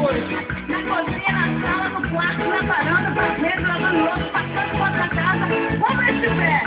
hoje. Na cozinha, na sala, no quarto, na varanda, fazendo, lavando louça, passando por outra casa. Vamos esse pé.